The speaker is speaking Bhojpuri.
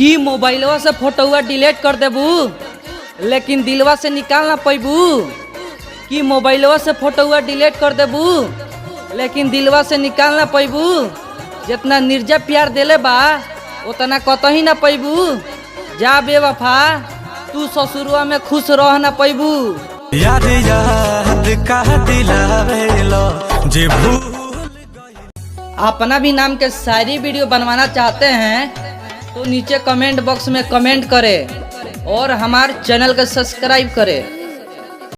कि मोबाइलवा से फोटोवा डिलीट कर देबू लेकिन दिलवा से निकाल ना पैबू। कि मोबाइलवा से फोटोवा डिलीट कर देबू लेकिन दिलवा से निकाल ना पैबू। जितना निर्जय प्यार देले बा उतना कतही ना पैबू। जा बेवफा तू ससुरवा में खुश रह ना पैबू। याद याद का दिलावेलो जे भूल अपना भी नाम के शायरी वीडियो बनवाना चाहते हैं तो नीचे कमेंट बॉक्स में कमेंट करें और हमारे चैनल को सब्सक्राइब करें।